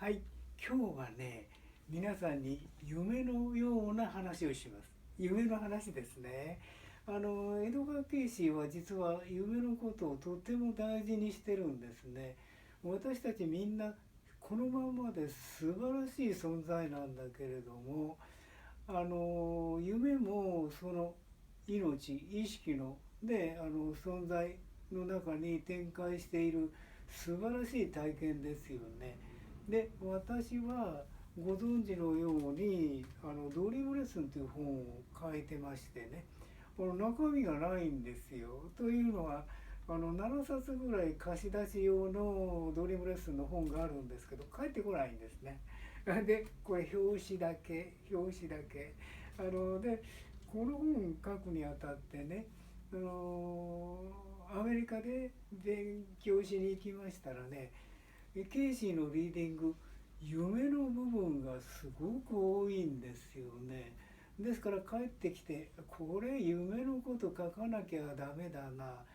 はい、今日はね、皆さんに夢のような話をします。夢の話ですね。江戸川慶子は実は夢のことをとても大事にしてるんですね。私たちみんなこのままで素晴らしい存在なんだけれども、夢もその命、意識の存在の中に展開している素晴らしい体験ですよね。で、私はご存知のようにドリームレッスンという本を書いてましてね、この中身がないんですよ。というのは7冊ぐらい貸し出し用のドリームレッスンの本があるんですけど返ってこないんですね。でこれ表紙だけでこの本書くにあたってね、アメリカで勉強しに行きましたらね、ケイシーのリーディング、夢の部分がすごく多いんですよね。ですから帰ってきて、これ夢のこと書かなきゃダメだな。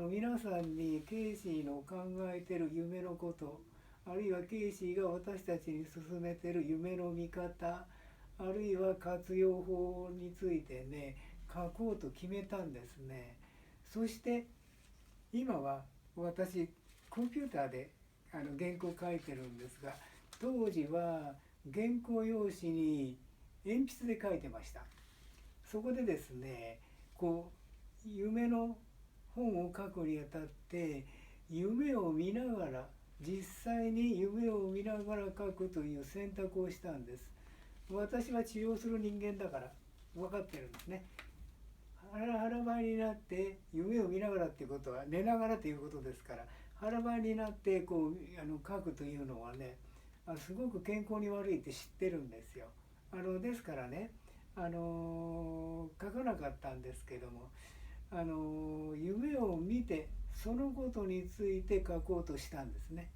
皆さんにケイシーの考えてる夢のこと、あるいはケイシーが私たちに勧めてる夢の見方、あるいは活用法についてね、書こうと決めたんですね。そして今は私コンピューターで原稿書いてるんですが、当時は原稿用紙に鉛筆で書いてました。そこでですね、夢の本を書くにあたって夢を見ながら、実際に夢を見ながら書くという選択をしたんです。私は治療する人間だから分かってるんですね。腹ばいになって夢を見ながらっていうことは寝ながらということですから、腹ばいになって書くというのはね、すごく健康に悪いって知ってるんですよ。ですからね、書かなかったんですけども、夢を見てそのことについて書こうとしたんですね。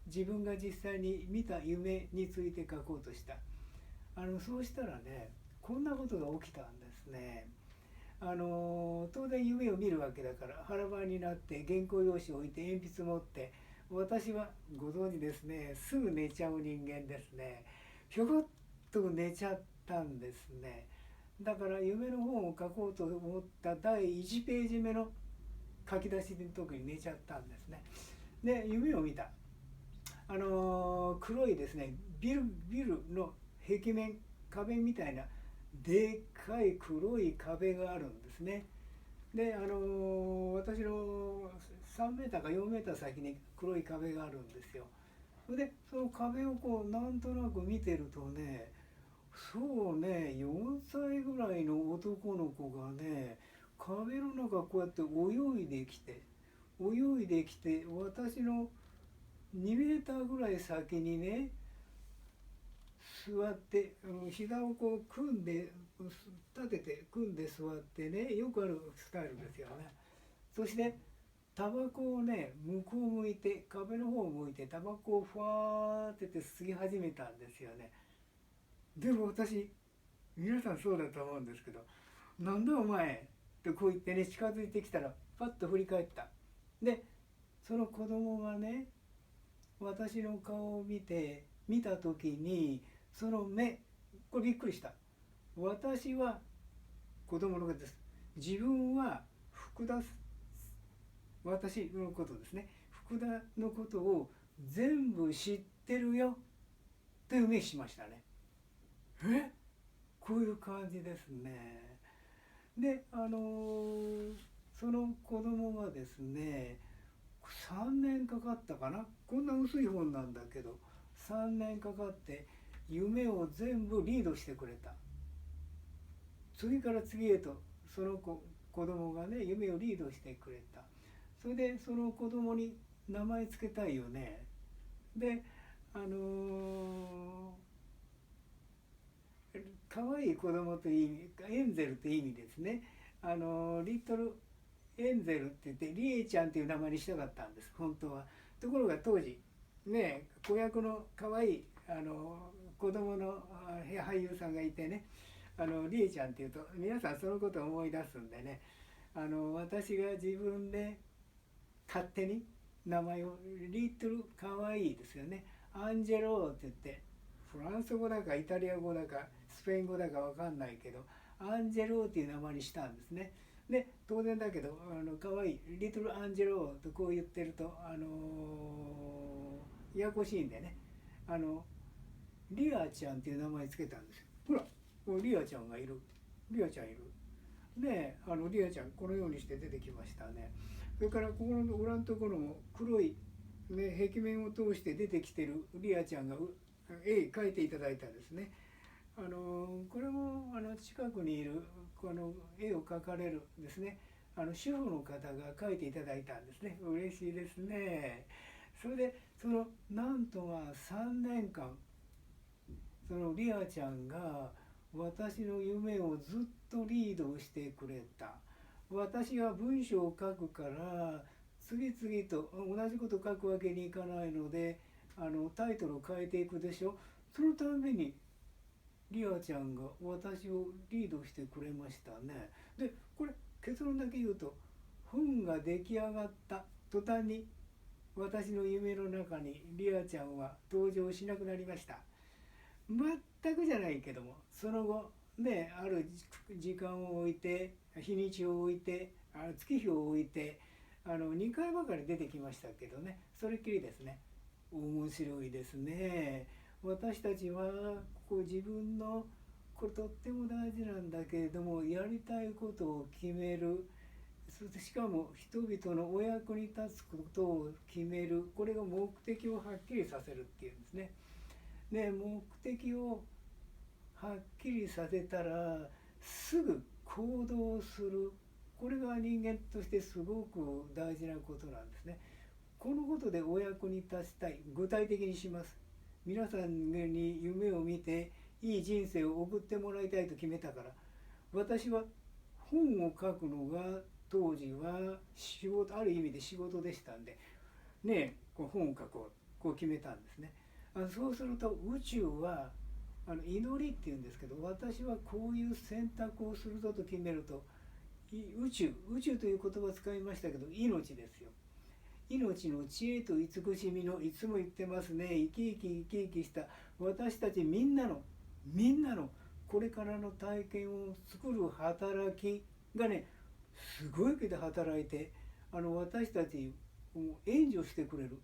自分が実際に見た夢について書こうとした。そうしたらね、こんなことが起きたんですね。当然夢を見るわけだから、腹ばいになって原稿用紙を置いて鉛筆持って、私はご存知ですね、すぐ寝ちゃう人間ですね。ひょこっと寝ちゃったんですね。だから夢の本を書こうと思った第1ページ目の書き出しの時に寝ちゃったんですね。で夢を見た、黒いですね、ビルの壁面、壁みたいなでっかい黒い壁があるんですね。で私の3メーターか4メーター先に黒い壁があるんですよ。でその壁をなんとなく見てるとね、そうね、4歳ぐらいの男の子がね、壁の中こうやって泳いできて私の2メーターぐらい先にね座って、膝を組んで立てて組んで座ってね、よくあるスタイルですよね。そしてタバコをね、向こう向いて壁の方を向いてタバコをファーって吸い始めたんですよね。でも私、皆さんそうだと思うんですけど、なんだお前ってこう言ってね、近づいてきたらパッと振り返った。でその子供がね、私の顔を見た時に、その目、これびっくりした。私は子供のことです。自分は福田、私のことですね、福田のことを全部知ってるよという目しましたね。こういう感じですね。でその子供がですね、3年かかったかな、こんな薄い本なんだけど3年かかって夢を全部リードしてくれた。次から次へとその子供がね、夢をリードしてくれた。それでその子供に名前つけたいよね。であの可愛い子供という意味、エンゼルという意味ですね。リトルエンゼルって言ってリエちゃんという名前にしたかったんです本当は。ところが当時ね、子役の可愛い子供の俳優さんがいてね、リエちゃんっていうと皆さんそのことを思い出すんでね、私が自分で勝手に名前をリトル可愛いですよね、アンジェローって言って、フランス語だかイタリア語だかスペイン語だかわかんないけど、アンジェローっていう名前にしたんですね。で当然だけど可愛いリトルアンジェローとこう言ってるとややこしいんでね、リアちゃんっていう名前つけたんですよ。ほらリアちゃんがいる、リアちゃんいる。でリアちゃんこのようにして出てきましたね。それからここの裏のところも黒い、ね、壁面を通して出てきてるリアちゃんが絵描いていただいたんですね。これも近くにいるこの絵を描かれるですね主婦の方が描いていただいたんですね。嬉しいですね。それでなんと3年間そのリアちゃんが私の夢をずっとリードしてくれた。私が文章を書くから次々と同じこと書くわけにいかないのでタイトルを変えていくでしょ。そのためにリアちゃんが私をリードしてくれましたね。でこれ結論だけ言うと、本が出来上がった途端に私の夢の中にリアちゃんは登場しなくなりました。全くじゃないけども、その後ねある時間を置いて日にちを置いて月日を置いて2回ばかり出てきましたけどね、それっきりですね。面白いですね。私たちはこう自分のこれとっても大事なんだけれども、やりたいことを決める、そしてしかも人々のお役に立つことを決める、これが目的をはっきりさせるっていうんですね。で目的をはっきりさせたらすぐ行動する、これが人間としてすごく大事なことなんですね。このことでお役に立ちたい、具体的にします。皆さんに夢を見ていい人生を送ってもらいたいと決めたから、私は本を書くのが当時は仕事、ある意味で仕事でしたんでね、こう本を書こう、こう決めたんですね。そうすると宇宙は祈りっていうんですけど、私はこういう選択をするぞと決めると、宇宙という言葉を使いましたけど、命ですよ。命の知恵と慈しみの、いつも言ってますね、生き生きした私たちみんなのこれからの体験を作る働きがね、すごいけど働いて私たちを援助してくれるっ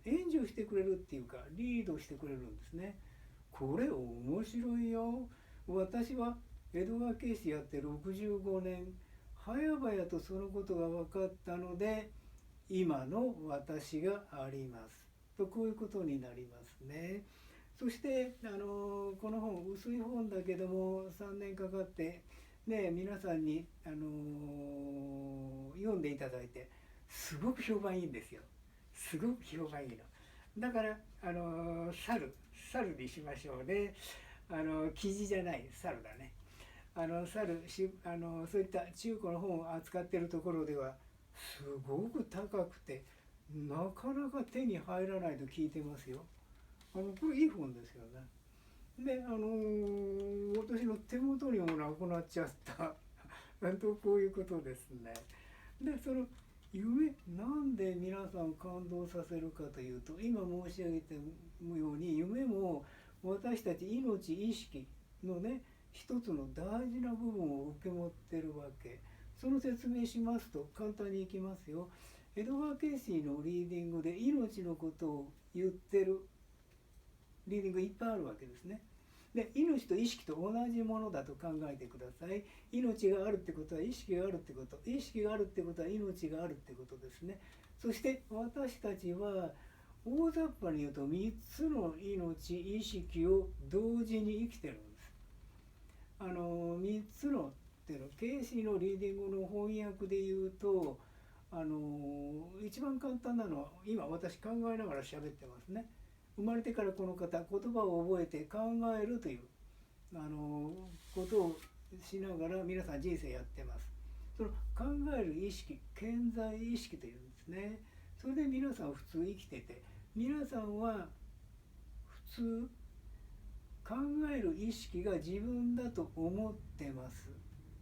ていうかリードしてくれるんですね。これ面白いよ。私は江戸川警視やって65年、早々とそのことが分かったので今の私がありますと、こういうことになりますね。そしてこの本、薄い本だけども3年かかってね、皆さんに、読んでいただいてすごく評判いいんですよ。すごく評判いいのだから、猿にしましょうね。記事じゃない猿だね。そういった中古の本を扱っているところではすごく高くてなかなか手に入らないと聞いてますよ。これいい本ですよね。で私の手元にもなくなっちゃったとこういうことですね。でその夢、なんで皆さん感動させるかというと、今申し上げたように夢も私たち命意識のね一つの大事な部分を受け持ってるわけ。その説明しますと簡単にいきますよ。江戸川慶水のリーディングで命のことを言ってるリーディングいっぱいあるわけですね。で命と意識と同じものだと考えてください。命があるってことは意識があるってこと、意識があるってことは命があるってことですね。そして私たちは大雑把に言うと3つの命意識を同時に生きてるんです。3つのっていうの、慶子のリーディングの翻訳で言うと一番簡単なのは今私考えながら喋ってますね。生まれてからこの方、言葉を覚えて考えるということをしながら皆さん人生やってます。その考える意識、顕在意識というんですね。それで皆さん普通生きてて、皆さんは普通考える意識が自分だと思ってます。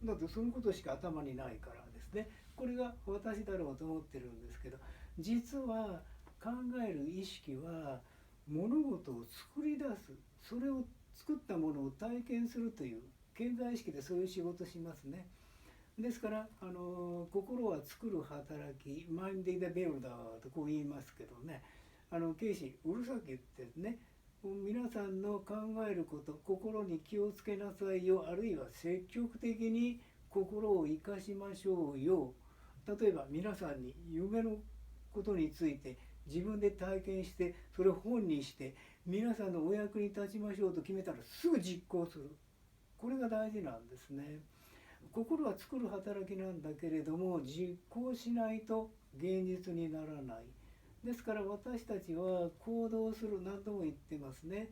だってそのことしか頭にないからですね。これが私だろうと思ってるんですけど、実は考える意識は物事を作り出す、それを作ったものを体験するという潜在意識でそういう仕事しますね。ですから心は作る働き、マインディ・ザ・ベルダーとこう言いますけどね、ケイシーうるさく言ってね、皆さんの考えること、心に気をつけなさいよ、あるいは積極的に心を生かしましょうよ。例えば皆さんに夢のことについて自分で体験して、それを本にして皆さんのお役に立ちましょうと決めたらすぐ実行する。これが大事なんですね。心は作る働きなんだけれども、実行しないと現実にならない。ですから私たちは行動する、何度も言ってますね。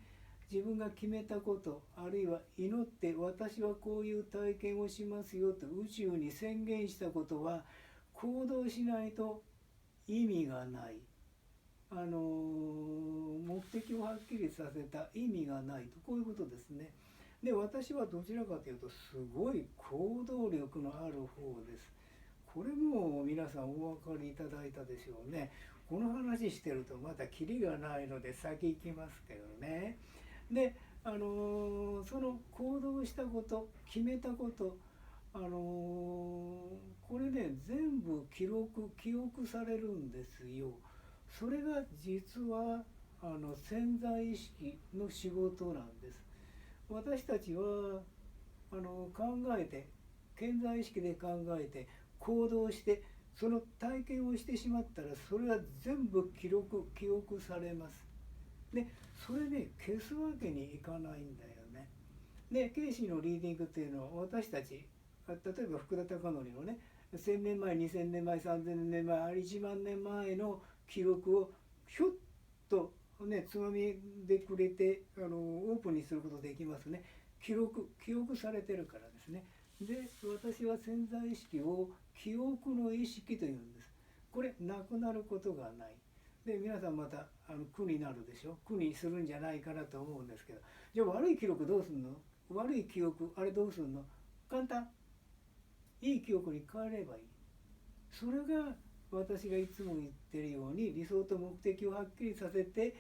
自分が決めたこと、あるいは祈って私はこういう体験をしますよと宇宙に宣言したことは行動しないと意味がない。目的をはっきりさせた意味がないと、こういうことですね。で、私はどちらかというとすごい行動力のある方です。これも皆さんお分かりいただいたでしょうね。この話してるとまたキリがないので先行きますけどね。で、その行動したこと、決めたこと、これね全部記憶されるんですよ。それが実は潜在意識の仕事なんです。私たちは考えて、潜在意識で考えて行動して、その体験をしてしまったらそれは全部記憶されます。でそれね消すわけにいかないんだよね。でケイシーのリーディングっていうのは、私たち例えば福田貴則のね、1000年前2000年前3000年前1万年前の記録をひょっとねつまみでくれてオープンにすることできますね。記憶されてるからですね。で私は潜在意識を記憶の意識というんです。これなくなることがない。で皆さんまた苦になるでしょ。苦にするんじゃないかなと思うんですけど、じゃあ悪い記録どうすんの、悪い記憶あれどうすんの、簡単、いい記憶に変えればいい。それが私がいつも言ってるように、理想と目的をはっきりさせて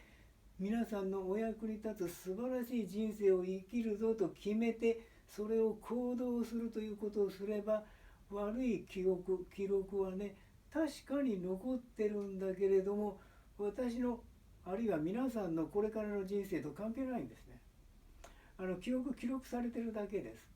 皆さんのお役に立つ素晴らしい人生を生きるぞと決めて、それを行動するということをすれば、悪い記録はね確かに残ってるんだけれども、私のあるいは皆さんのこれからの人生と関係ないんですね。記録されてるだけです。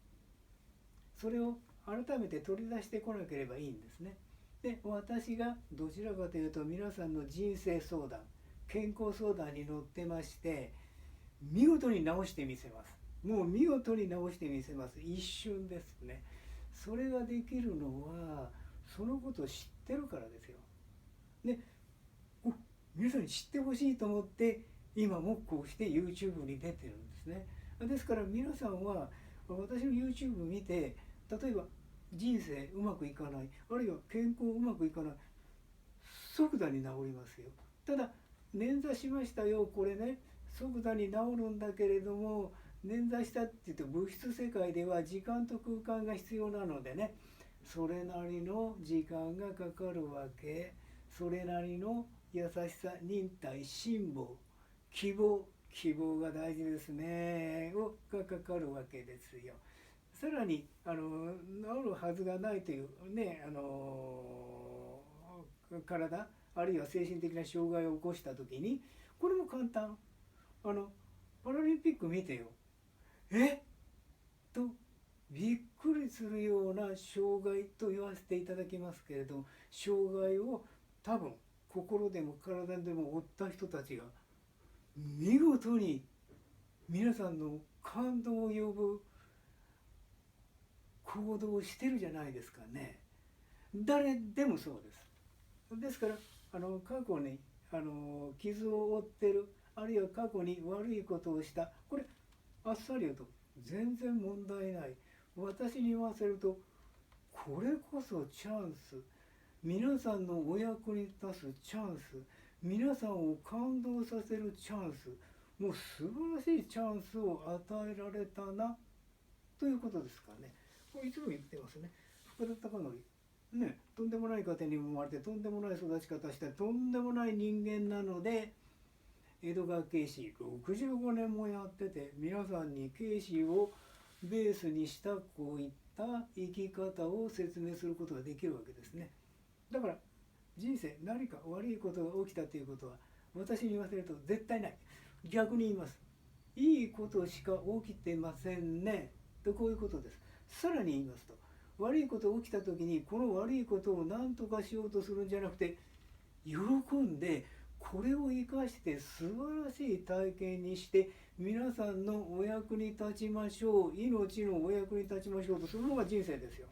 それを改めて取り出してこなければいいんですね。で私がどちらかというと皆さんの人生相談、健康相談に乗ってまして、見事に直してみせます。もう見事に直してみせます。一瞬ですね。それができるのはそのことを知ってるからですよ。で皆さんに知ってほしいと思って今もこうして YouTube に出てるんですね。ですから皆さんは私の YouTube 見て、例えば人生うまくいかない、あるいは健康うまくいかない、即座に治りますよ。ただ捻挫しましたよ、これね即座に治るんだけれども、捻挫したって言って物質世界では時間と空間が必要なのでね、それなりの時間がかかるわけ。それなりの優しさ、忍耐、辛抱、希望が大事ですねがかかるわけですよ。さらに治るはずがないというね、体あるいは精神的な障害を起こした時に、これも簡単。パラリンピック見てよ、えっとびっくりするような障害と言わせていただきますけれど、障害を多分心でも体でも負った人たちが見事に皆さんの感動を呼ぶ行動をしてるじゃないですかね。誰でもそうです。ですから過去に傷を負ってる、あるいは過去に悪いことをした、これあっさり言うと全然問題ない。私に言わせるとこれこそチャンス、皆さんのお役に立つチャンス、皆さんを感動させるチャンス、もう素晴らしいチャンスを与えられたなということですからね。これいつも言ってますね。福田貴則ね、とんでもない家庭に生まれてとんでもない育ち方したとんでもない人間なので、江戸川慶史65年もやってて、皆さんに慶史をベースにしたこういった生き方を説明することができるわけですね。だから人生何か悪いことが起きたということは私に言わせると絶対ない。逆に言います。いいことしか起きてませんねと、こういうことです。さらに言いますと、悪いことが起きた時にこの悪いことを何とかしようとするんじゃなくて、喜んでこれを生かして素晴らしい体験にして皆さんのお役に立ちましょう、命のお役に立ちましょうとするのが人生ですよ。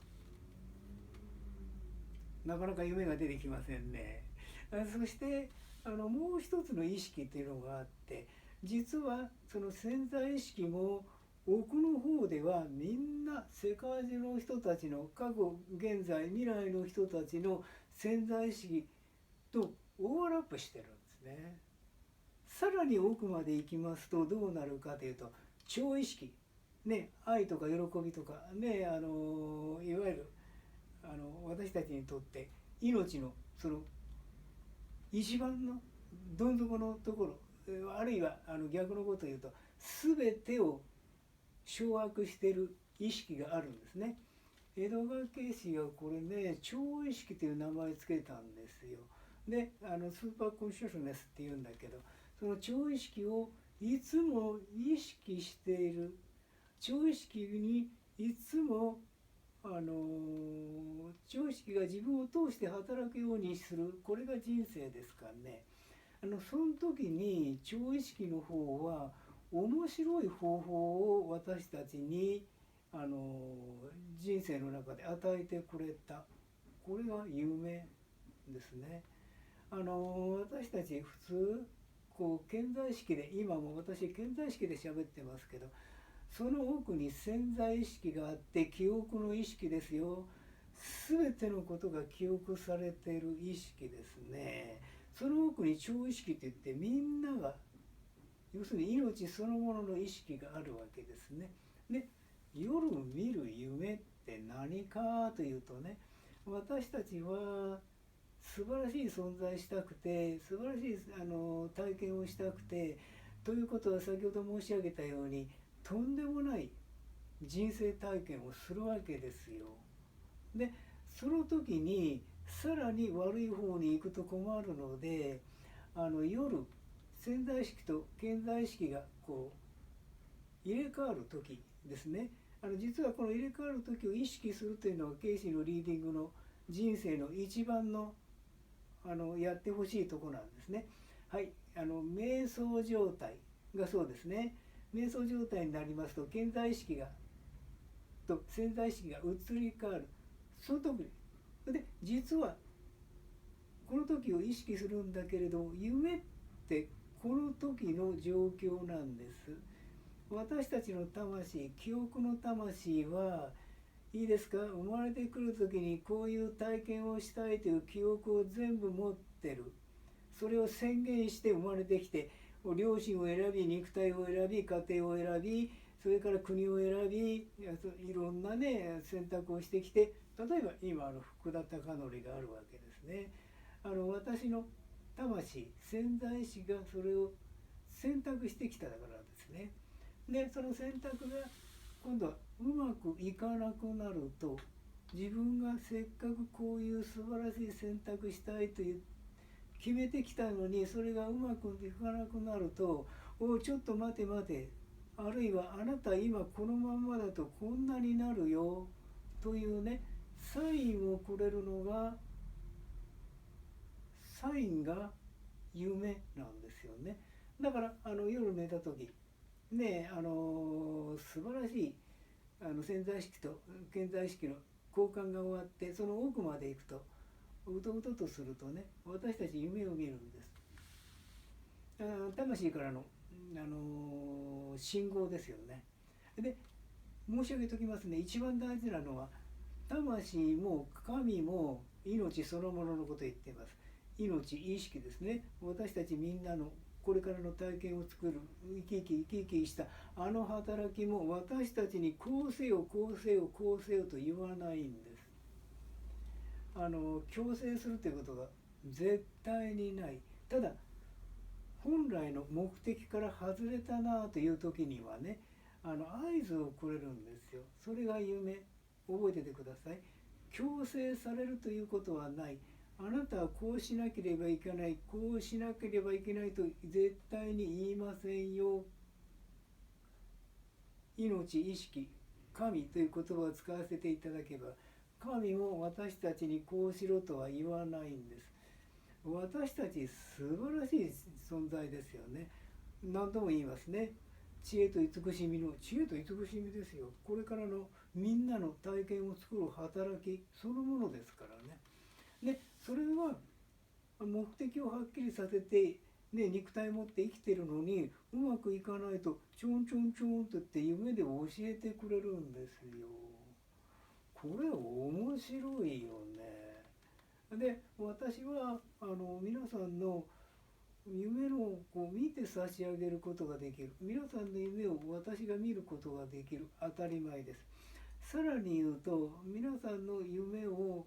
なかなか夢が出てきませんね。そしてもう一つの意識というのがあって、実はその潜在意識も奥の方ではみんな世界中の人たちの過去現在未来の人たちの潜在意識とオーバーラップしてるんですね。さらに奥まで行きますとどうなるかというと、超意識、ね、愛とか喜びとかね、いわゆる私たちにとって命のその一番のどん底のところ、あるいは逆のことを言うと全てを掌握している意識があるんですね。江戸川慶史がこれね、超意識という名前つけたんですよ。でスーパーコンシャスネスっていうんだけど、その超意識をいつも意識している、超意識にいつも超意識が自分を通して働くようにする、これが人生ですからね。その時に超意識の方は面白い方法を私たちに人生の中で与えてくれた、これが夢ですね。私たち普通こう顕在意識で、今も私顕在意識で喋ってますけど、その奥に潜在意識があって記憶の意識ですよ。全てのことが記憶されている意識ですね。その奥に超意識といって、みんなが要するに命そのものの意識があるわけですね。で、夜見る夢って何かというとね、私たちは素晴らしい存在したくて、素晴らしい体験をしたくて、ということは先ほど申し上げたようにとんでもない人生体験をするわけですよ。でその時にさらに悪い方に行くと困るので、夜潜在意識と顕在意識がこう入れ替わる時ですね。実はこの入れ替わる時を意識するというのはケイシーのリーディングの人生の一番のやってほしいところなんですね。はい、瞑想状態がそうですね。瞑想状態になりますと顕在意識がと潜在意識が移り変わる。その時で実はこの時を意識するんだけれど、夢ってこの時の状況なんです。私たちの魂、記憶の魂はいいですか、生まれてくる時にこういう体験をしたいという記憶を全部持ってる。それを宣言して生まれてきて、両親を選び、肉体を選び、家庭を選び、それから国を選び、いろんなね選択をしてきて、例えば今福田貴則があるわけですね。私の魂、潜在意識がそれを選択してきたからですね。でその選択が今度はうまくいかなくなると、自分がせっかくこういう素晴らしい選択したいという決めてきたのに、それがうまくいかなくなると、ちょっと待て待て、あるいはあなた今このまんまだとこんなになるよというね、サインをくれるのが、サインが夢なんですよね。だから夜寝た時ね、素晴らしい潜在意識と現在意識の交換が終わって、その奥まで行くとうとうととするとね、私たち夢を見るんです。魂からの、信号ですよね。で申し上げておきますね、一番大事なのは魂も神も命そのもののことを言っています。命、意識ですね。私たちみんなのこれからの体験を作る、生き生きした働きも私たちにこうせよこうせよこうせよと言わないんです。強制するということが絶対にない。ただ本来の目的から外れたなという時にはね、合図をくれるんですよ。それが夢。覚えててください。強制されるということはない。あなたはこうしなければいけない、こうしなければいけないと絶対に言いませんよ。命、意識、神という言葉を使わせていただけば、神も私たちにこうしろとは言わないんです。私たち素晴らしい存在ですよね。何度も言いますね。知恵と慈しみの、知恵と慈しみですよ。これからのみんなの体験を作る働きそのものですからね。で、それは目的をはっきりさせて、ね、肉体持って生きてるのにうまくいかないとちょんちょんちょんとって夢で教えてくれるんですよ。これ面白いよね。で、私は皆さんの夢をこう見て差し上げることができる。皆さんの夢を私が見ることができる。当たり前です。さらに言うと、皆さんの夢を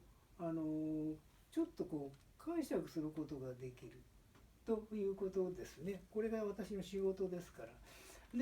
ちょっとこう解釈することができるということですね。これが私の仕事ですから。